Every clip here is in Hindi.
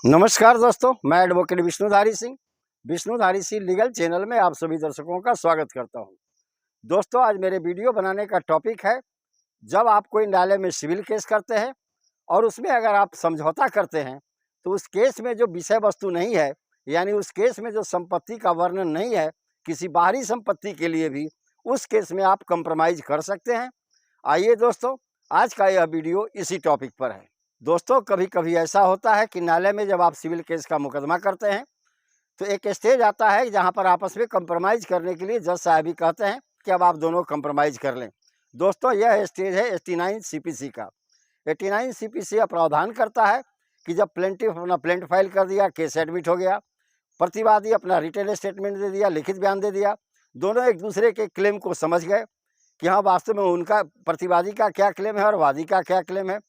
नमस्कार दोस्तों, मैं advocate Vishnudhari Singh legal channel में आप सभी दर्शकों का स्वागत करता हूं। दोस्तों, आज मेरे वीडियो बनाने का टॉपिक है, जब आप कोई न्यायालय में सिविल केस करते हैं और उसमें अगर आप समझौता करते हैं तो उस केस में जो विषय वस्तु नहीं है, यानी उस केस में जो संपत्ति का वर्णन नहीं है किसी बाहरी संपत्ति के लिए भी, उस केस में आप कंप्रोमाइज कर सकते हैं। आइए दोस्तों, आज का यह वीडियो इसी टॉपिक पर है। दोस्तों, कभी कभी ऐसा होता है कि न्यायालय में जब आप सिविल केस का मुकदमा करते हैं तो एक स्टेज आता है जहां पर आपस में कंप्रोमाइज करने के लिए जज साहब भी कहते हैं कि अब आप दोनों कंप्रोमाइज कर लें। दोस्तों, यह स्टेज है 89 CPC का। 89 CPC यह प्रावधान करता है कि जब प्लेंटिफ अपना प्लेंट फाइल कर दिया, केस एडमिट हो गया, प्रतिवादी अपना रिटन स्टेटमेंट दे दिया, लिखित बयान दे दिया, दोनों एक दूसरे के क्लेम को समझ गए कि हाँ, वास्तव में उनका प्रतिवादी का क्या क्लेम है और वादी का क्या क्लेम है।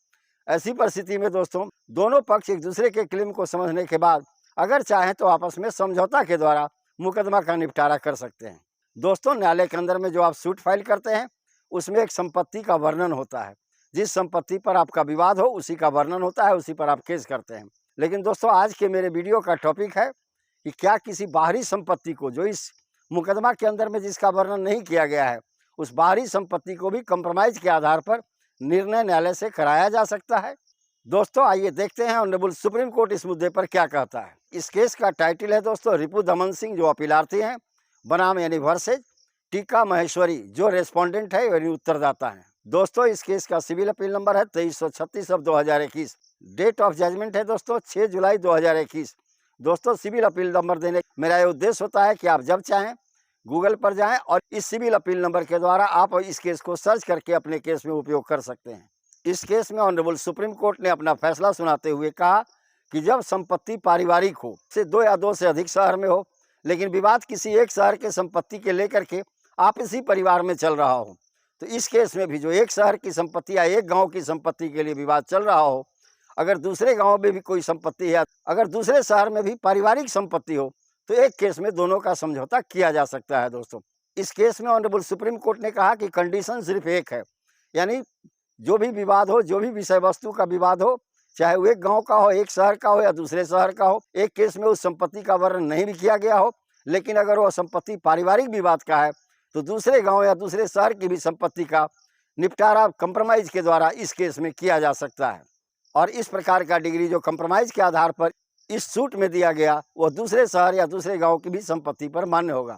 ऐसी परिस्थिति में दोस्तों, दोनों पक्ष एक दूसरे के क्लेम को समझने के बाद अगर चाहें तो आपस में समझौता के द्वारा मुकदमा का निपटारा कर सकते हैं। दोस्तों, न्यायालय के अंदर में जो आप सूट फाइल करते हैं उसमें एक संपत्ति का वर्णन होता है। जिस संपत्ति पर आपका विवाद हो उसी का वर्णन होता है, उसी पर आप केस करते हैं। लेकिन दोस्तों, आज के मेरे वीडियो का टॉपिक है कि क्या किसी बाहरी संपत्ति को, जो इस मुकदमा के अंदर में जिसका वर्णन नहीं किया गया है, उस बाहरी संपत्ति को भी कंप्रोमाइज के आधार पर निर्णय न्यायालय से कराया जा सकता है। दोस्तों, आइए देखते हैं ऑनरेबल सुप्रीम कोर्ट इस मुद्दे पर क्या कहता है। इस केस का टाइटल है दोस्तों, रिपु दमन सिंह जो अपीलार्थी हैं, बनाम यानी वर्सेज टीका महेश्वरी जो रेस्पोंडेंट है यानी उत्तरदाता है। दोस्तों, इस केस का सिविल अपील नंबर है 2336/2021। डेट ऑफ जजमेंट है दोस्तों 6 जुलाई 2021। दोस्तों, सिविल अपील नंबर देने मेरा ये उद्देश्य होता है कि आप जब चाहें गूगल पर जाएं और इस सिविल अपील नंबर के द्वारा आप इस केस को सर्च करके अपने केस में उपयोग कर सकते हैं। इस केस में ऑनरेबल सुप्रीम कोर्ट ने अपना फैसला सुनाते हुए कहा कि जब संपत्ति पारिवारिक हो, से 2 या 2 से अधिक शहर में हो, लेकिन विवाद किसी एक शहर के संपत्ति के लेकर के आप इसी परिवार में चल रहा हो, तो इस केस में भी जो एक शहर की संपत्ति या एक गाँव की संपत्ति के लिए विवाद चल रहा हो, अगर दूसरे गाँव में भी कोई संपत्ति है, अगर दूसरे शहर में भी पारिवारिक संपत्ति हो, तो एक केस में दोनों का समझौता किया जा सकता है। दोस्तों, इस केस में ऑनरेबल सुप्रीम कोर्ट ने कहा कि कंडीशन सिर्फ एक है, यानी जो भी विवाद हो, जो भी विषय वस्तु का विवाद हो, चाहे वो एक गांव का हो, एक शहर का हो या दूसरे शहर का हो, एक केस में उस संपत्ति का वर्णन नहीं भी किया गया हो, लेकिन अगर वह संपत्ति पारिवारिक विवाद का है तो दूसरे गाँव या दूसरे शहर की भी संपत्ति का निपटारा कंप्रोमाइज के द्वारा इस केस में किया जा सकता है। और इस प्रकार का डिग्री जो कंप्रोमाइज के आधार पर इस सूट में दिया गया, वह दूसरे शहर या दूसरे गांव की भी संपत्ति पर मान्य होगा।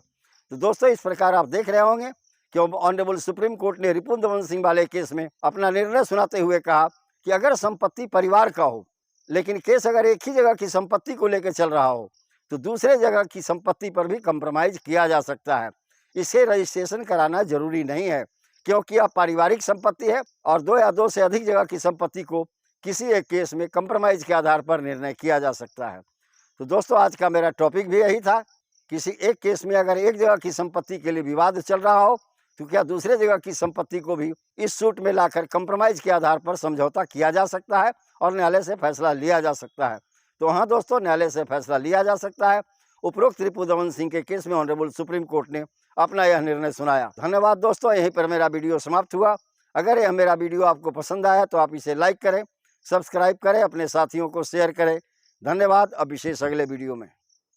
तो दोस्तों, इस प्रकार आप देख रहे होंगे कि ऑनरेबल सुप्रीम कोर्ट ने रिपु दमन सिंह वाले केस में अपना निर्णय सुनाते हुए कहा कि अगर संपत्ति परिवार का हो, लेकिन केस अगर एक ही जगह की संपत्ति को लेकर चल रहा हो, तो दूसरे जगह की संपत्ति पर भी कंप्रोमाइज किया जा सकता है। इसे रजिस्ट्रेशन कराना जरूरी नहीं है, क्योंकि यह पारिवारिक संपत्ति है और 2 या 2 से अधिक जगह की संपत्ति को किसी एक केस में कंप्रोमाइज के आधार पर निर्णय किया जा सकता है। तो दोस्तों, आज का मेरा टॉपिक भी यही था। किसी एक केस में अगर एक जगह की संपत्ति के लिए विवाद चल रहा हो, तो क्या दूसरे जगह की संपत्ति को भी इस सूट में लाकर कंप्रोमाइज के आधार पर समझौता किया जा सकता है और न्यायालय से फैसला लिया जा सकता है। तो हाँ दोस्तों, न्यायालय से फैसला लिया जा सकता है। उपरोक्त रिपु दमन सिंह के केस में ऑनरेबल सुप्रीम कोर्ट ने अपना यह निर्णय सुनाया। धन्यवाद दोस्तों, यहीं पर मेरा वीडियो समाप्त हुआ। अगर यह मेरा वीडियो आपको पसंद आया तो आप इसे लाइक करें, सब्सक्राइब करें, अपने साथियों को शेयर करें। धन्यवाद। अब विशेष अगले वीडियो में।